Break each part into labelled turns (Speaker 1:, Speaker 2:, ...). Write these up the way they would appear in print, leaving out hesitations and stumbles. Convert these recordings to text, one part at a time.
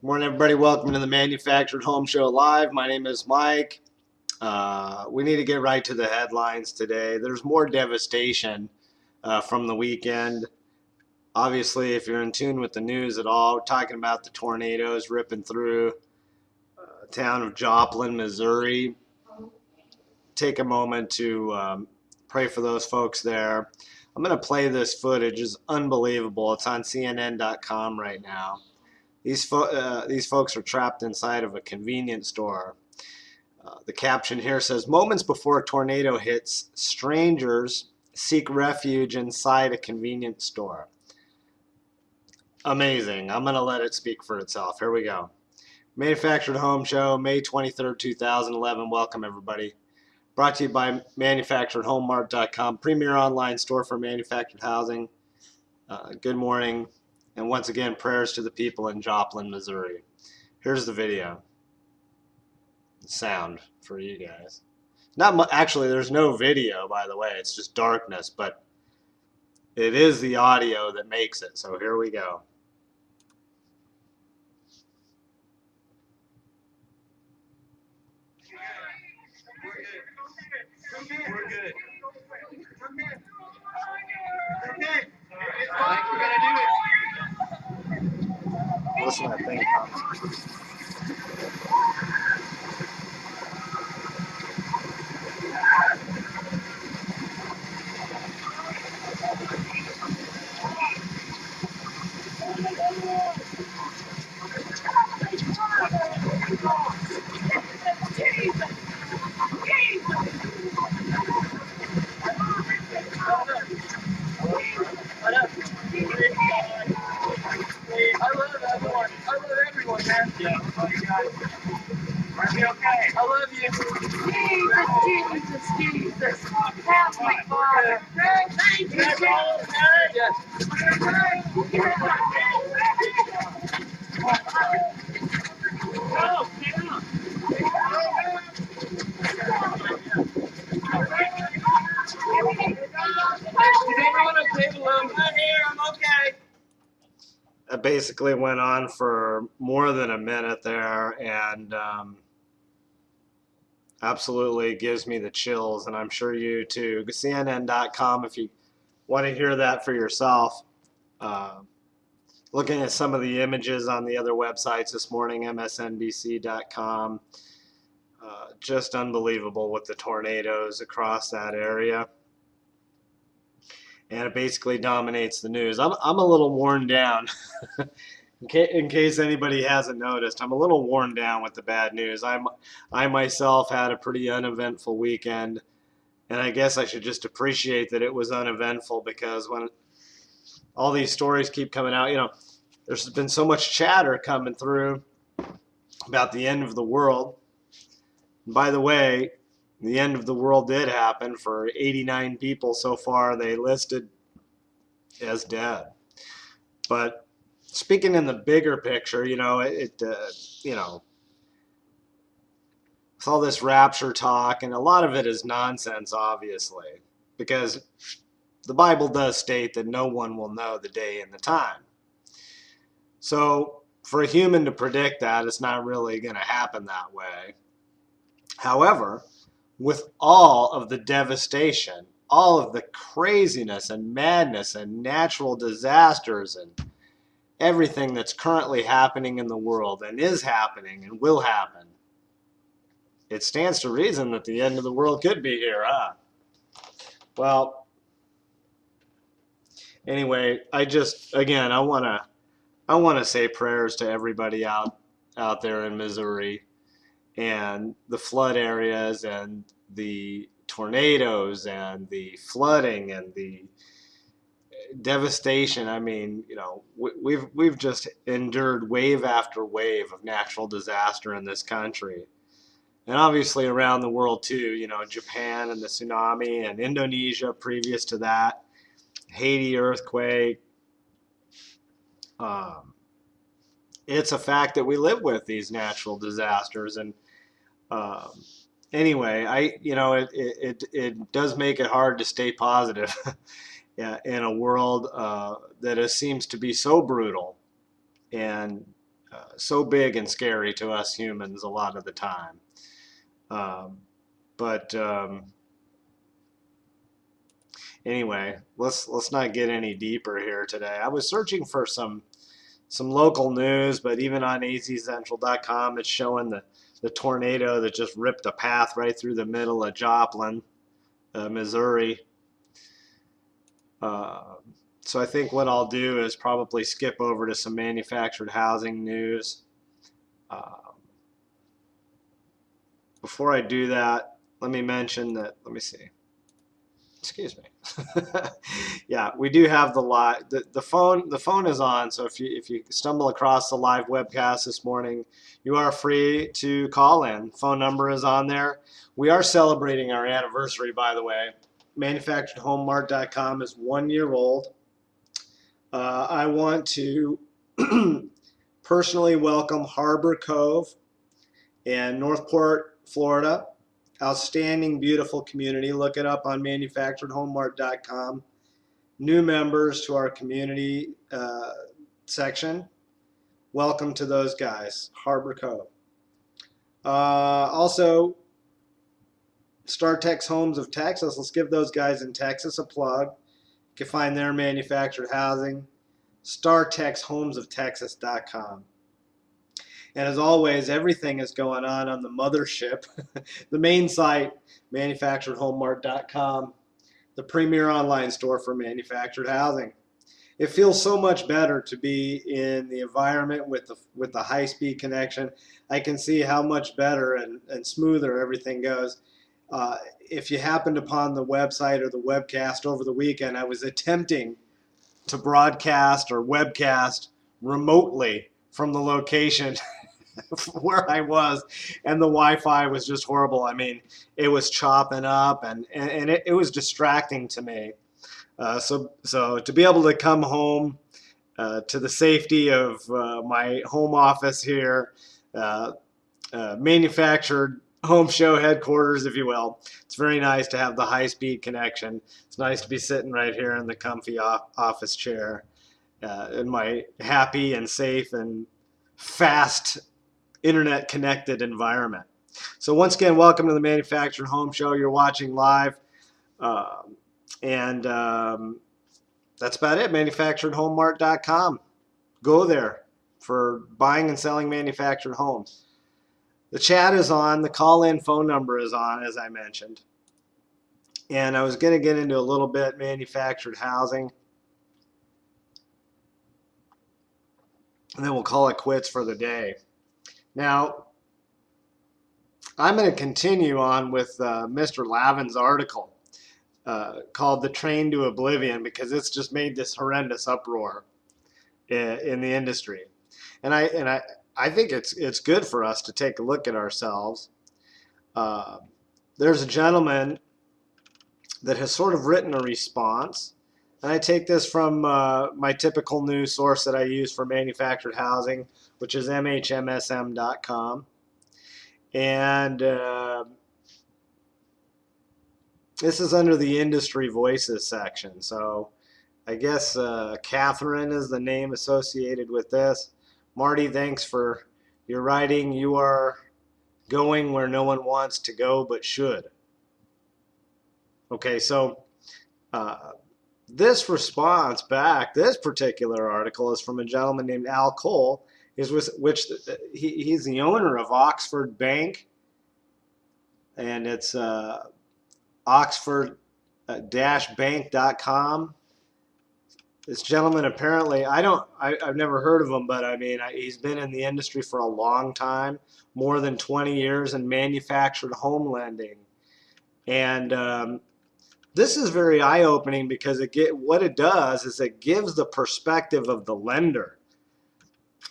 Speaker 1: Morning, everybody. Welcome to the Manufactured Home Show Live. My name is Mike. We need to get right to the headlines today. There's more devastation from the weekend. Obviously, if you're in tune with the news at all, we're talking about the tornadoes ripping through the town of Joplin, Missouri. Take a moment to pray for those folks there. I'm going to play this footage. It's unbelievable. It's on CNN.com right now. These folks are trapped inside of a convenience store. The caption here says, "Moments before a tornado hits, strangers seek refuge inside a convenience store." Amazing. I'm going to let it speak for itself. Here we go. Manufactured Home Show, May 23rd, 2011. Welcome, everybody. Brought to you by ManufacturedHomeMart.com, premier online store for manufactured housing. Good morning. And once again, prayers to the people in Joplin, Missouri. Here's the video. Sound for you guys. Actually, there's no video, by the way. It's just darkness, but it is the audio that makes it. So here we go.
Speaker 2: We're good. Okay. All right, we're gonna do it.
Speaker 1: Listen to that thing comes.
Speaker 2: I love everyone, man. Yeah. Are we okay? I love you. Jesus. Heavenly Father. Thank you, Jesus. Yes. Oh, yeah. Is everyone okay below? I'm here. I'm okay.
Speaker 1: That basically went on for more than a minute there, and absolutely gives me the chills, and I'm sure you too. CNN.com if you want to hear that for yourself. Looking at some of the images on the other websites this morning, MSNBC.com. Just unbelievable with the tornadoes across that area. And it basically dominates the news. I'm a little worn down. In case anybody hasn't noticed, I'm a little worn down with the bad news. I myself had a pretty uneventful weekend, and I guess I should just appreciate that it was uneventful, because when all these stories keep coming out, there's been so much chatter coming through about the end of the world. And by the way, the end of the world did happen for 89 people so far they listed as dead. But speaking in the bigger picture, with all this rapture talk, and a lot of it is nonsense, obviously, because the Bible does state that no one will know the day and the time. So for a human to predict that, it's not really going to happen that way. However, with all of the devastation, all of the craziness and madness and natural disasters and everything that's currently happening in the world and is happening and will happen, it stands to reason that the end of the world could be here, huh? Well, anyway, I want to say prayers to everybody out there in Missouri and the flood areas and the tornadoes and the flooding and the devastation. I mean, we've just endured wave after wave of natural disaster in this country, and obviously around the world too. Japan and the tsunami, and Indonesia previous to that, Haiti earthquake. It's a fact that we live with these natural disasters, and um, anyway, it does make it hard to stay positive. In a world that seems to be so brutal, and so big and scary to us humans a lot of the time. Um, but anyway, let's not get any deeper here today. I was searching for some local news, but even on azcentral.com, it's showing the tornado that just ripped a path right through the middle of Joplin, Missouri. Uh, so I think what I'll do is probably skip over to some manufactured housing news. Uh, Before I do that, let me mention that, let me see. Excuse me. Yeah, we do have the live the phone is on, so if you stumble across the live webcast this morning, you are free to call in. Phone number is on there. We are celebrating our anniversary, by the way. Manufacturedhomemart.com is 1 year old. I want to personally welcome Harbor Cove in Northport, Florida. Outstanding, beautiful community. Look it up on manufacturedhomemart.com. New members to our community section. Welcome to those guys, Harbor Cove. Also, StarTex Homes of Texas. Let's give those guys in Texas a plug. You can find their manufactured housing, StarTexHomesOfTexas.com. And as always, everything is going on the mothership, the main site, manufacturedhomemart.com, the premier online store for manufactured housing. It feels so much better to be in the environment with the high-speed connection. I can see how much better and smoother everything goes. If you happened upon the website or the webcast over the weekend, I was attempting to broadcast or webcast remotely from the location where I was, and the Wi-Fi was just horrible. I mean, it was chopping up, and it was distracting to me. So to be able to come home to the safety of my home office here, uh, manufactured home show headquarters, if you will, it's very nice to have the high-speed connection. It's nice to be sitting right here in the comfy office chair in my happy and safe and fast internet connected environment. So once again, welcome to the Manufactured Home Show. You're watching live. And that's about it. Manufacturedhomemart.com. Go there for buying and selling manufactured homes. The chat is on. The call-in phone number is on, as I mentioned. And I was going to get into a little bit manufactured housing. And then we'll call it quits for the day. Now, I'm going to continue on with Mr. Lavin's article called "The Train to Oblivion" because it's just made this horrendous uproar in the industry, and I think it's good for us to take a look at ourselves. There's a gentleman that has sort of written a response, and I take this from my typical news source that I use for manufactured housing, which is mhmsm.com. And this is under the industry voices section. So I guess Catherine is the name associated with this. Marty, thanks for your writing. You are going where no one wants to go but should. Okay, so this response back, this particular article is from a gentleman named Al Cole, he's the owner of Oxford Bank, and it's oxford-bank.com. This gentleman apparently, I've never heard of him, but I mean, he's been in the industry for a long time, more than 20 years in manufactured home lending. And this is very eye-opening because what it does is it gives the perspective of the lender.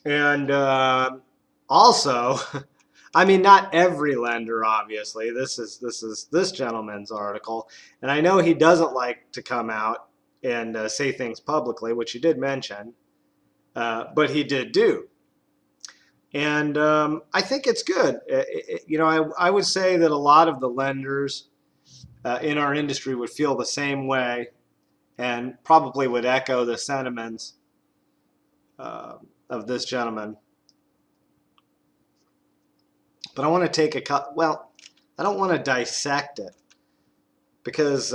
Speaker 1: And also, I mean, not every lender, obviously. This is this gentleman's article, and I know he doesn't like to come out and say things publicly, which he did mention, but he did do. And I think it's good. I would say that a lot of the lenders in our industry would feel the same way and probably would echo the sentiments of this gentleman. But I want to take well, I don't want to dissect it because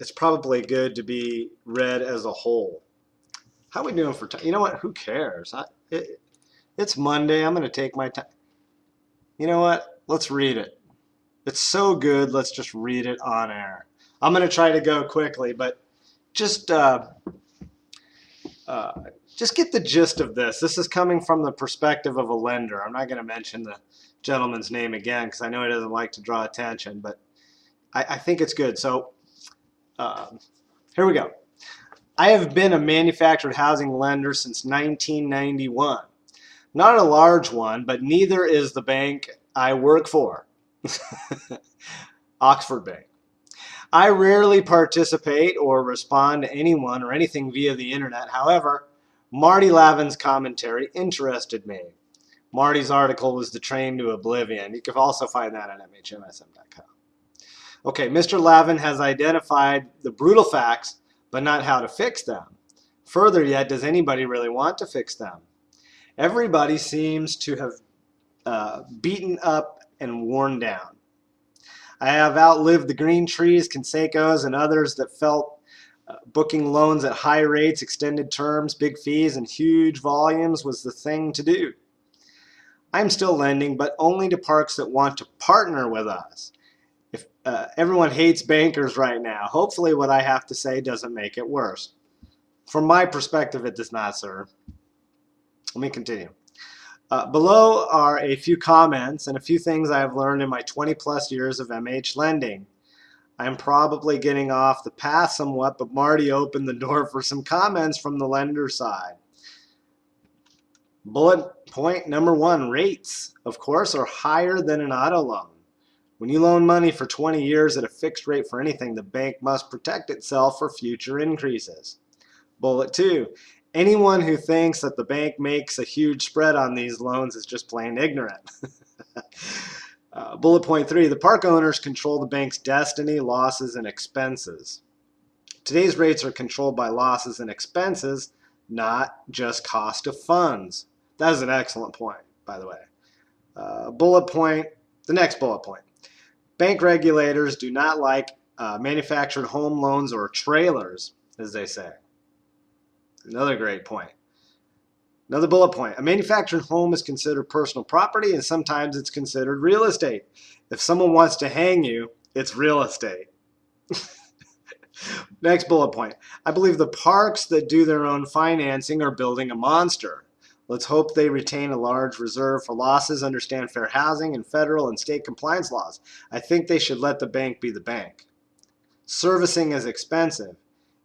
Speaker 1: it's probably good to be read as a whole. How are we doing for time? You know what? Who cares? It's Monday. I'm going to take my time. You know what? Let's read it. It's so good. Let's just read it on air. I'm going to try to go quickly, but just get the gist of this. This is coming from the perspective of a lender. I'm not going to mention the gentleman's name again because I know he doesn't like to draw attention, but I think it's good. So here we go. I have been a manufactured housing lender since 1991. Not a large one, but neither is the bank I work for, Oxford Bank. I rarely participate or respond to anyone or anything via the internet. However, Marty Lavin's commentary interested me. Marty's article was The Train to Oblivion. You can also find that on mhmsm.com. Okay, Mr. Lavin has identified the brutal facts, but not how to fix them. Further yet, does anybody really want to fix them? Everybody seems to have beaten up and worn down. I have outlived the green trees, Conseco's, and others that felt booking loans at high rates, extended terms, big fees, and huge volumes was the thing to do. I'm still lending, but only to parks that want to partner with us. If everyone hates bankers right now, hopefully what I have to say doesn't make it worse. From my perspective, it does not, sir. Let me continue. Below are a few comments and a few things I have learned in my 20 plus years of MH lending. I am probably getting off the path somewhat, but Marty opened the door for some comments from the lender side. Bullet point number 1, rates, of course, are higher than an auto loan. When you loan money for 20 years at a fixed rate for anything, the bank must protect itself for future increases. Bullet 2, anyone who thinks that the bank makes a huge spread on these loans is just plain ignorant. Bullet point 3, the park owners control the bank's destiny, losses, and expenses. Today's rates are controlled by losses and expenses, not just cost of funds. That is an excellent point, by the way. The next bullet point. Bank regulators do not like manufactured home loans or trailers, as they say. Another great point. Another bullet point. A manufactured home is considered personal property, and sometimes it's considered real estate. If someone wants to hang you, it's real estate. Next bullet point. I believe the parks that do their own financing are building a monster. Let's hope they retain a large reserve for losses, understand fair housing and federal and state compliance laws. I think they should let the bank be the bank. Servicing is expensive.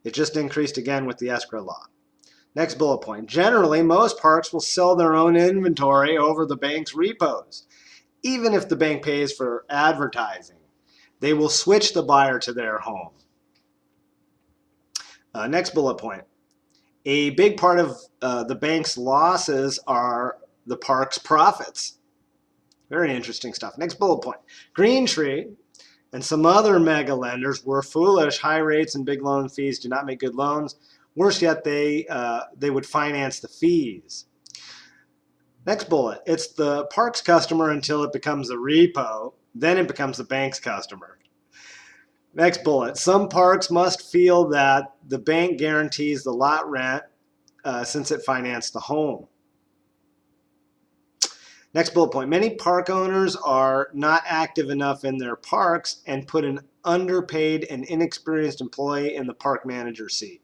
Speaker 1: It just increased again with the escrow law. Next bullet point. Generally, most parks will sell their own inventory over the bank's repos. Even if the bank pays for advertising, they will switch the buyer to their home. Next bullet point. A big part of the bank's losses are the park's profits. Very interesting stuff. Next bullet point. Green Tree and some other mega lenders were foolish. High rates and big loan fees do not make good loans. Worse yet, they would finance the fees. Next bullet. It's the park's customer until it becomes a repo. Then it becomes the bank's customer. Next bullet. Some parks must feel that the bank guarantees the lot rent since it financed the home. Next bullet point. Many park owners are not active enough in their parks and put an underpaid and inexperienced employee in the park manager seat.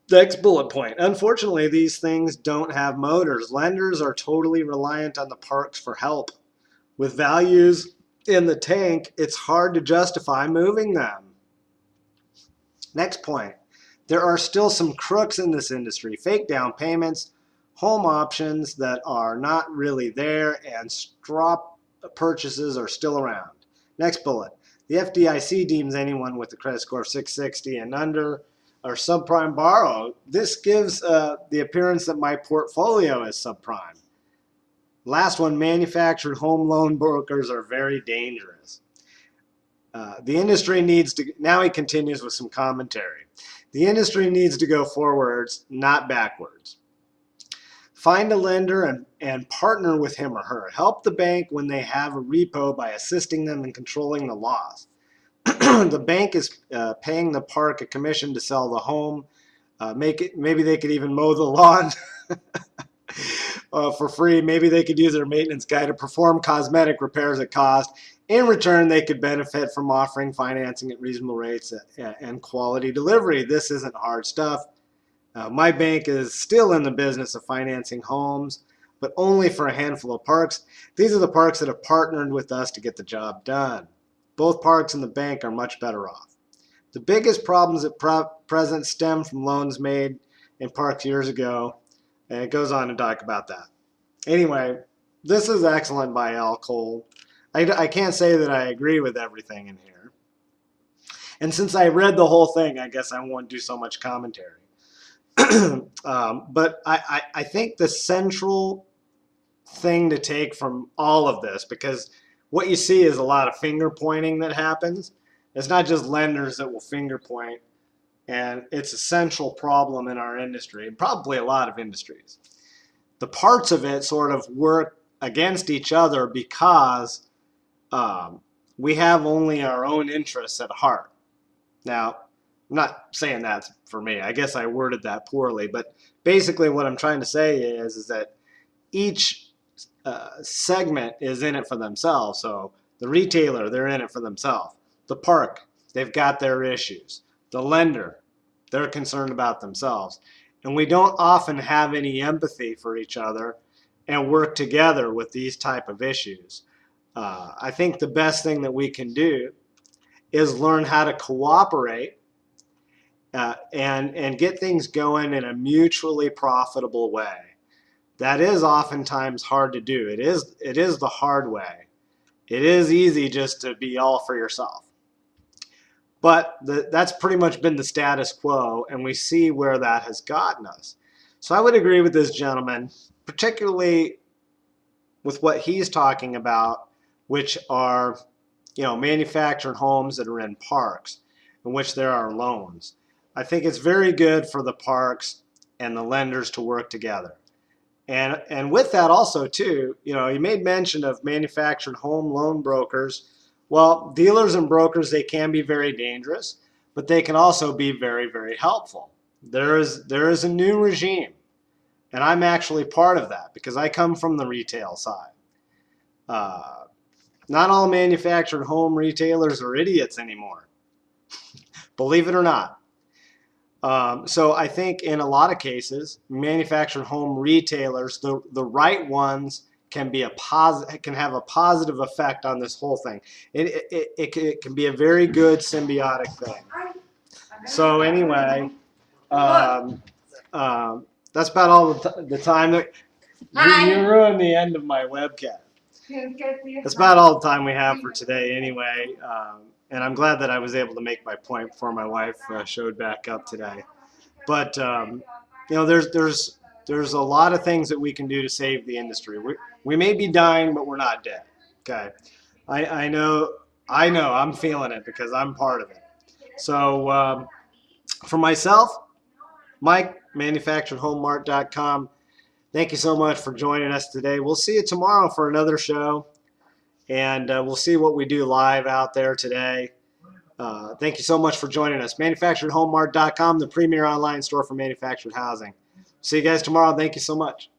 Speaker 1: Next bullet point. Unfortunately, these things don't have motors. Lenders are totally reliant on the parks for help. With values in the tank, it's hard to justify moving them. Next point. There are still some crooks in this industry. Fake down payments, home options that are not really there, and straw purchases are still around. Next bullet. The FDIC deems anyone with a credit score of 660 and under or subprime borrow. This gives the appearance that my portfolio is subprime. Last one, manufactured home loan brokers are very dangerous. The industry needs to, now he continues with some commentary. The industry needs to go forwards, not backwards. Find a lender and partner with him or her. Help the bank when they have a repo by assisting them in controlling the loss. The bank is paying the park a commission to sell the home. Maybe they could even mow the lawn for free. Maybe they could use their maintenance guy to perform cosmetic repairs at cost. In return, they could benefit from offering financing at reasonable rates and quality delivery. This isn't hard stuff. My bank is still in the business of financing homes, but only for a handful of parks. These are the parks that have partnered with us to get the job done. Both parks and the bank are much better off. The biggest problems at present stem from loans made in parks years ago, and it goes on to talk about that. Anyway, this is excellent by Al Cole. I can't say that I agree with everything in here. And since I read the whole thing, I guess I won't do so much commentary. But I think the central thing to take from all of this, because what you see is a lot of finger pointing that happens. It's not just lenders that will finger point, and it's a central problem in our industry, and probably a lot of industries. The parts of it sort of work against each other because we have only our own interests at heart. Now, I'm not saying that's for me. I guess I worded that poorly, but basically what I'm trying to say is that each segment is in it for themselves. So the retailer, they're in it for themselves. The park, they've got their issues. The lender, they're concerned about themselves. And we don't often have any empathy for each other and work together with these type of issues. I think the best thing that we can do is learn how to cooperate and get things going in a mutually profitable way. That is oftentimes hard to do. It is the hard way. It is easy just to be all for yourself. But that's pretty much been the status quo, and we see where that has gotten us. So I would agree with this gentleman, particularly with what he's talking about, which are, manufactured homes that are in parks, in which there are loans. I think it's very good for the parks and the lenders to work together. And with that also too, you made mention of manufactured home loan brokers. Well, dealers and brokers, they can be very dangerous, but they can also be very, very helpful. There is a new regime, and I'm actually part of that because I come from the retail side. Not all manufactured home retailers are idiots anymore, believe it or not. So I think in a lot of cases, manufactured home retailers, the right ones, can have a positive effect on this whole thing. It can be a very good symbiotic thing. So anyway, that's about all the time that you ruined the end of my webcast. That's about all the time we have for today anyway. And I'm glad that I was able to make my point before my wife showed back up today. But there's a lot of things that we can do to save the industry. We may be dying, but we're not dead. Okay, I know I'm feeling it because I'm part of it. So for myself, Mike, manufacturedhomemart.com. Thank you so much for joining us today. We'll see you tomorrow for another show, and we'll see what we do live out there today. Thank you so much for joining us. Manufacturedhomemart.com, the premier online store for manufactured housing. See you guys tomorrow. Thank you so much.